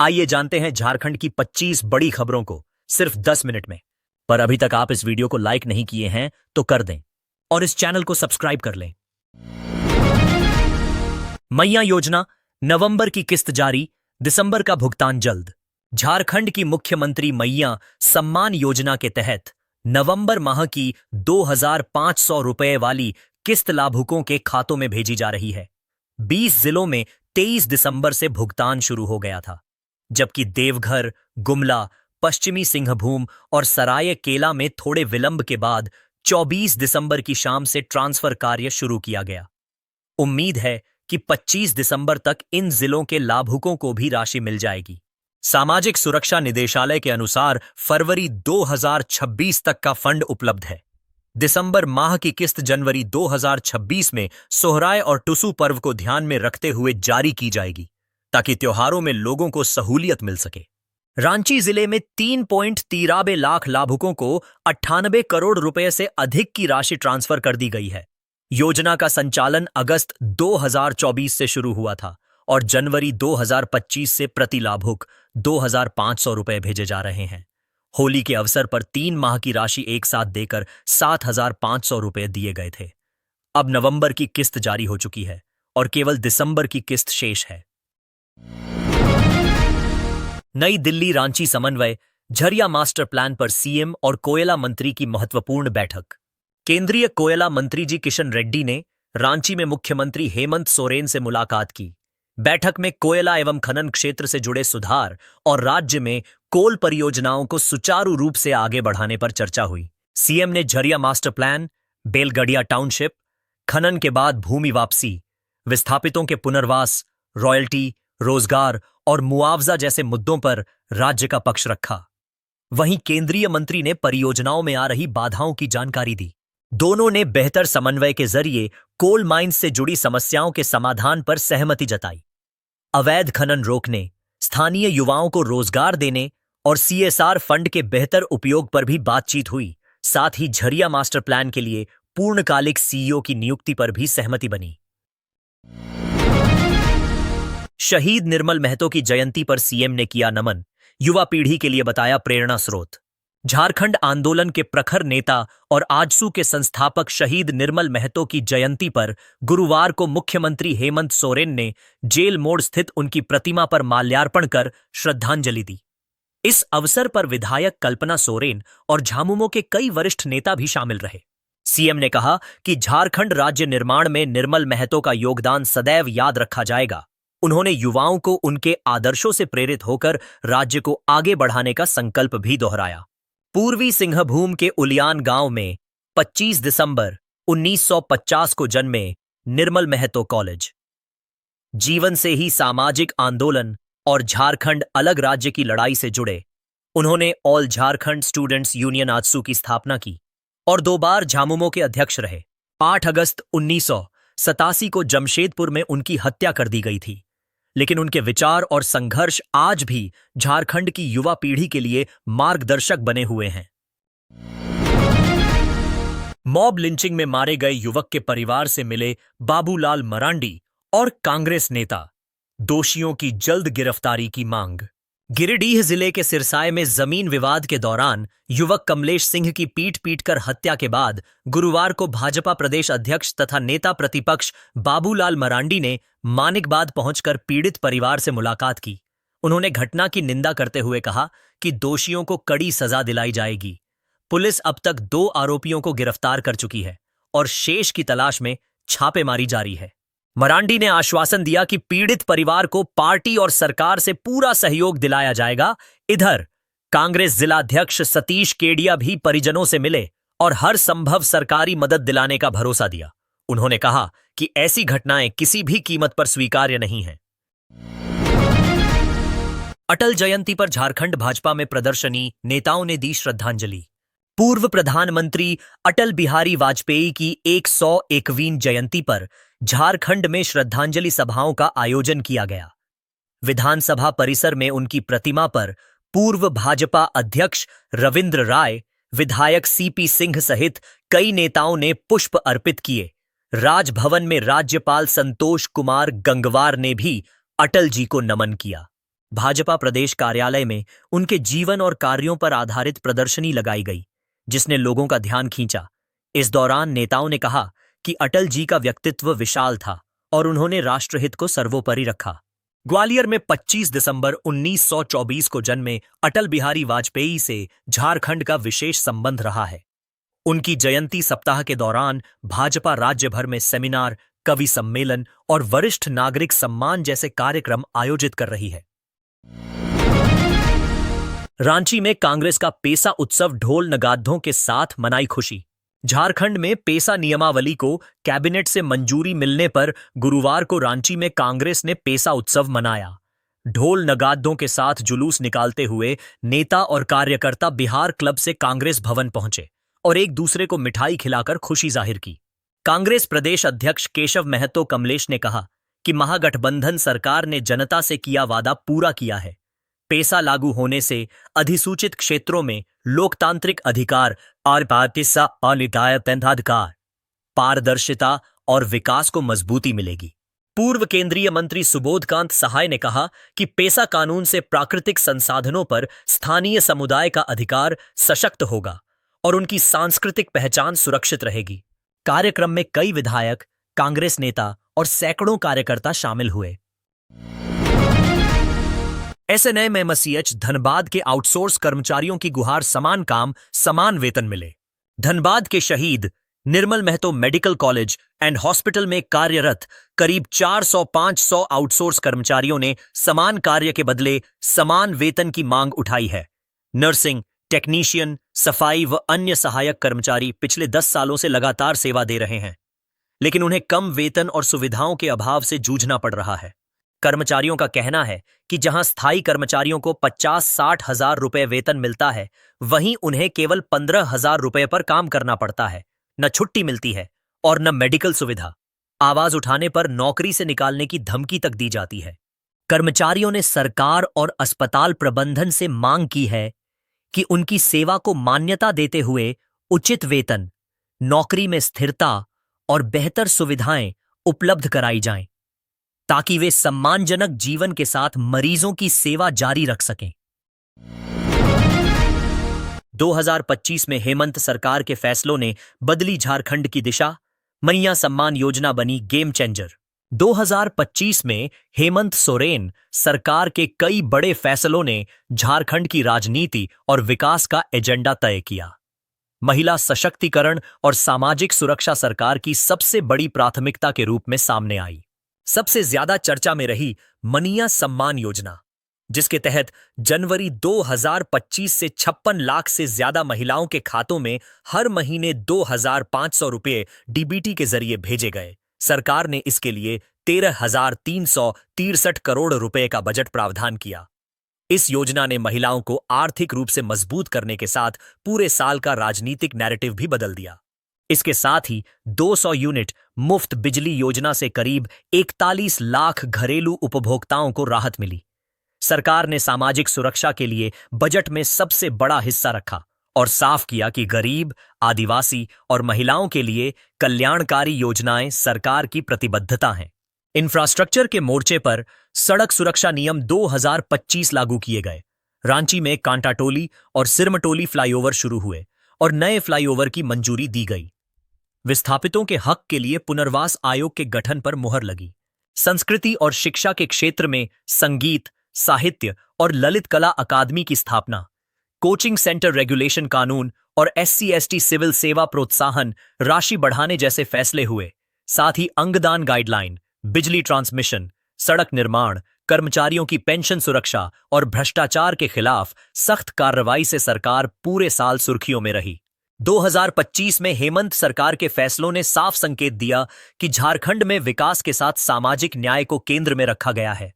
आइए जानते हैं झारखंड की 25 बड़ी खबरों को सिर्फ 10 मिनट में। पर अभी तक आप इस वीडियो को लाइक नहीं किए हैं तो कर दें और इस चैनल को सब्सक्राइब कर लें। मैया योजना, नवंबर की किस्त जारी, दिसंबर का भुगतान जल्द। झारखंड की मुख्यमंत्री मैया सम्मान योजना के तहत नवंबर माह की 2,500 रुपए वाली किस्त लाभुकों के खातों में भेजी जा रही है। 20 जिलों में 23 दिसंबर से भुगतान शुरू हो गया था, जबकि देवघर, गुमला, पश्चिमी सिंहभूम और सरायकेला में थोड़े विलंब के बाद 24 दिसंबर की शाम से ट्रांसफर कार्य शुरू किया गया। उम्मीद है कि 25 दिसंबर तक इन जिलों के लाभुकों को भी राशि मिल जाएगी। सामाजिक सुरक्षा निदेशालय के अनुसार फरवरी 2026 तक का फंड उपलब्ध है। दिसंबर माह की किस्त जनवरी 2026 में सोहराय और टुसू पर्व को ध्यान में रखते हुए जारी की जाएगी, ताकि त्योहारों में लोगों को सहूलियत मिल सके। रांची जिले में 3.93 लाख लाभुकों को 98 करोड़ रुपए से अधिक की राशि ट्रांसफर कर दी गई है। योजना का संचालन अगस्त 2024 से शुरू हुआ था और जनवरी 2025 से प्रति लाभुक 2,500 रुपए भेजे जा रहे हैं। होली के अवसर पर 3 माह की राशि एक साथ देकर 7,500 रुपए दिए गए थे। अब नवंबर की किस्त जारी हो चुकी है और केवल दिसंबर की किस्त शेष है। नई दिल्ली रांची समन्वय, झरिया मास्टर प्लान पर सीएम और कोयला मंत्री की महत्वपूर्ण बैठक। केंद्रीय कोयला मंत्री जी किशन रेड्डी ने रांची में मुख्यमंत्री हेमंत सोरेन से मुलाकात की। बैठक में कोयला एवं खनन क्षेत्र से जुड़े सुधार और राज्य में कोल परियोजनाओं को सुचारू रूप से आगे बढ़ाने पर चर्चा हुई। सीएम ने Jharia master plan, Belgadia township, खनन के बाद भूमि वापसी, विस्थापितों के पुनर्वास, रॉयल्टी, रोजगार और मुआवजा जैसे मुद्दों पर राज्य का पक्ष रखा। वहीं केंद्रीय मंत्री ने परियोजनाओं में आ रही बाधाओं की जानकारी दी। दोनों ने बेहतर समन्वय के जरिए कोल माइंस से जुड़ी समस्याओं के समाधान पर सहमति जताई। अवैध खनन रोकने, स्थानीय युवाओं को रोजगार देने और सीएसआर फंड के बेहतर उपयोग पर भी बातचीत हुई। साथ ही झरिया मास्टर प्लान के लिए पूर्णकालिक सीईओ की नियुक्ति पर भी सहमति बनी। शहीद निर्मल महतो की जयंती पर सीएम ने किया नमन, युवा पीढ़ी के लिए बताया प्रेरणा स्रोत। झारखंड आंदोलन के प्रखर नेता और आजसू के संस्थापक शहीद निर्मल महतो की जयंती पर गुरुवार को मुख्यमंत्री हेमंत सोरेन ने जेल मोड़ स्थित उनकी प्रतिमा पर माल्यार्पण कर श्रद्धांजलि दी। इस अवसर पर विधायक कल्पना सोरेन और झामुमो के कई वरिष्ठ नेता भी शामिल रहे। सीएम ने कहा कि झारखंड राज्य निर्माण में निर्मल महतो का योगदान सदैव याद रखा जाएगा। उन्होंने युवाओं को उनके आदर्शों से प्रेरित होकर राज्य को आगे बढ़ाने का संकल्प भी दोहराया। पूर्वी सिंहभूम के उलियान गांव में 25 दिसंबर 1950 को जन्मे निर्मल महतो कॉलेज। जीवन से ही सामाजिक आंदोलन और झारखंड अलग राज्य की लड़ाई से जुड़े। उन्होंने all Jharkhand students union AJSU की स्थापना की और 2 बार झामुमो के अध्यक्ष रहे। 8 अगस्त 1987 को जमशेदपुर में उनकी हत्या कर दी गई थी, लेकिन उनके विचार और संघर्ष आज भी झारखंड की युवा पीढ़ी के लिए मार्गदर्शक बने हुए हैं। मॉब लिंचिंग में मारे गए युवक के परिवार से मिले बाबूलाल मरांडी और कांग्रेस नेता। दोषियों की जल्द गिरफ्तारी की मांग। गिरिडीह जिले के सिरसाय में जमीन विवाद के दौरान युवक कमलेश सिंह की पीट पीटकर हत्या के बाद गुरुवार को भाजपा प्रदेश अध्यक्ष तथा नेता प्रतिपक्ष बाबूलाल मरांडी ने मानिकबाद पहुंचकर पीड़ित परिवार से मुलाकात की। उन्होंने घटना की निंदा करते हुए कहा कि दोषियों को कड़ी सजा दिलाई जाएगी। पुलिस अब तक 2 आरोपियों को गिरफ्तार कर चुकी है और शेष की तलाश में छापेमारी जारी है। मरांडी ने आश्वासन दिया कि पीड़ित परिवार को पार्टी और सरकार से पूरा सहयोग दिलाया जाएगा। इधर कांग्रेस जिलाध्यक्ष सतीश केडिया भी परिजनों से मिले और हर संभव सरकारी मदद दिलाने का भरोसा दिया। उन्होंने कहा कि ऐसी घटनाएं किसी भी कीमत पर स्वीकार्य नहीं हैं। अटल जयंती पर झारखंड भाजपा में प्रदर्शनी, नेताओं ने दी श्रद्धांजलि। पूर्व प्रधानमंत्री अटल बिहारी वाजपेयी की 101वीं जयंती पर झारखंड में श्रद्धांजलि सभाओं का आयोजन किया गया। विधानसभा परिसर में उनकी प्रतिमा पर पूर्व भाजपा अध्यक्ष रविंद्र राय, विधायक सीपी सिंह सहित कई नेताओं ने पुष्प अर्पित किए। राजभवन में राज्यपाल संतोष कुमार गंगवार ने भी अटल जी को नमन किया। भाजपा प्रदेश कार्यालय में उनके जीवन और कार्यों पर आधारित प्रदर्शनी लगाई गई, जिसने लोगों का ध्यान खींचा। इस दौरान नेताओं ने कहा कि अटल जी का व्यक्तित्व विशाल था और उन्होंने राष्ट्रहित को सर्वोपरि रखा। ग्वालियर में 25 दिसंबर 1924 को जन्मे अटल बिहारी वाजपेयी से झारखंड का विशेष संबंध रहा है। उनकी जयंती सप्ताह के दौरान भाजपा राज्य भर में सेमिनार, कवि सम्मेलन और वरिष्ठ नागरिक सम्मान जैसे कार्यक्रम आयोजित कर रही है। रांची में कांग्रेस का पेसा उत्सव ढोल नगाड़ों के साथ मनाई खुशी। झारखंड में पेसा नियमावली को कैबिनेट से मंजूरी मिलने पर गुरुवार को रांची में कांग्रेस ने पेसा उत्सव मनाया। ढोल नगाड़ों के साथ जुलूस निकालते हुए नेता और कार्यकर्ता बिहार क्लब से कांग्रेस भवन पहुंचे और एक दूसरे को मिठाई खिलाकर खुशी जाहिर की। कांग्रेस प्रदेश अध्यक्ष केशव महतो कमलेश ने कहा कि महागठबंधन सरकार ने जनता से किया वादा पूरा किया है। पेसा लागू होने से अधिसूचित क्षेत्रों में लोकतांत्रिक अधिकार और पारदर्शिता और विकास को मजबूती मिलेगी। पूर्व केंद्रीय मंत्री सुबोधकांत सहाय ने कहा कि पेसा कानून से प्राकृतिक संसाधनों पर स्थानीय समुदाय का अधिकार सशक्त होगा और उनकी सांस्कृतिक पहचान सुरक्षित रहेगी। कार्यक्रम में कई विधायक, कांग्रेस नेता और सैकड़ों कार्यकर्ता शामिल हुए। एसएनएमएमसीएच धनबाद के आउटसोर्स कर्मचारियों की गुहार समान काम समान वेतन मिले। धनबाद के Shaheed Nirmal Mahato medical college and hospital में कार्यरत करीब 400-500 आउटसोर्स कर्मचारियों ने समान कार्य के बदले समान वेतन की मांग उठाई है। नर्सिंग, टेक्नीशियन, सफाई व अन्य सहायक कर्मचारी पिछले 10 सालों से लगातार सेवा दे रहे हैं, लेकिन उन्हें कम वेतन और सुविधाओं के अभाव से जूझना पड़ रहा है। कर्मचारियों का कहना है कि जहां स्थायी कर्मचारियों को 50-60 हजार रुपए वेतन मिलता है, वहीं उन्हें केवल 15 हजार रुपए पर काम करना पड़ता है। न छुट्टी मिलती है और न मेडिकल सुविधा। आवाज उठाने पर नौकरी से निकालने की धमकी तक दी जाती है। कर्मचारियों ने सरकार और अस्पताल प्रबंधन से मांग की है कि उनकी सेवा को मान्यता देते हुए उचित वेतन, नौकरी में स्थिरता और बेहतर सुविधाएं उपलब्ध कराई जाएं, ताकि वे सम्मानजनक जीवन के साथ मरीजों की सेवा जारी रख सकें। 2025 में हेमंत सरकार के फैसलों ने बदली झारखंड की दिशा। मैया सम्मान योजना बनी गेम चेंजर। 2025 में हेमंत सोरेन सरकार के कई बड़े फैसलों ने झारखंड की राजनीति और विकास का एजेंडा तय किया। महिला सशक्तिकरण और सामाजिक सुरक्षा सरकार की सबसे बड़ी प्राथमिकता के रूप में सामने आई। सबसे ज्यादा चर्चा में रही मैया सम्मान योजना, जिसके तहत जनवरी 2025 से 56 लाख से ज्यादा महिलाओं के खातों में हर महीने 2,500 रुपये डीबीटी के जरिए भेजे गए। सरकार ने इसके लिए 13,363 करोड़ रुपए का बजट प्रावधान किया। इस योजना ने महिलाओं को आर्थिक रूप से मजबूत करने के साथ पूरे साल का राजनीतिक नैरेटिव भी बदल दिया। इसके साथ ही 200 यूनिट मुफ्त बिजली योजना से करीब 41 लाख घरेलू उपभोक्ताओं को राहत मिली। सरकार ने सामाजिक सुरक्षा के लिए बजट में सबसे बड़ा हिस्सा रखा और साफ किया कि गरीब, आदिवासी और महिलाओं के लिए कल्याणकारी योजनाएं सरकार की प्रतिबद्धता हैं। इंफ्रास्ट्रक्चर के मोर्चे पर सड़क सुरक्षा नियम 2025 लागू किए गए। रांची में कांटाटोली और सिरमटोली फ्लाईओवर शुरू हुए और नए फ्लाईओवर की मंजूरी दी गई। विस्थापितों के हक के लिए पुनर्वास आयोग के गठन पर मुहर लगी। संस्कृति और शिक्षा के क्षेत्र में संगीत, साहित्य और ललित कला अकादमी की स्थापना, कोचिंग सेंटर रेगुलेशन कानून और SC/ST सिविल सेवा प्रोत्साहन राशि बढ़ाने जैसे फैसले हुए। साथ ही अंगदान गाइडलाइन, बिजली ट्रांसमिशन, सड़क निर्माण, कर्मचारियों की पेंशन सुरक्षा और भ्रष्टाचार के खिलाफ सख्त कार्रवाई से सरकार पूरे साल सुर्खियों में रही। 2025 में हेमंत सरकार के फैसलों ने साफ संकेत दिया कि झारखंड में विकास के साथ सामाजिक न्याय को केंद्र में रखा गया है।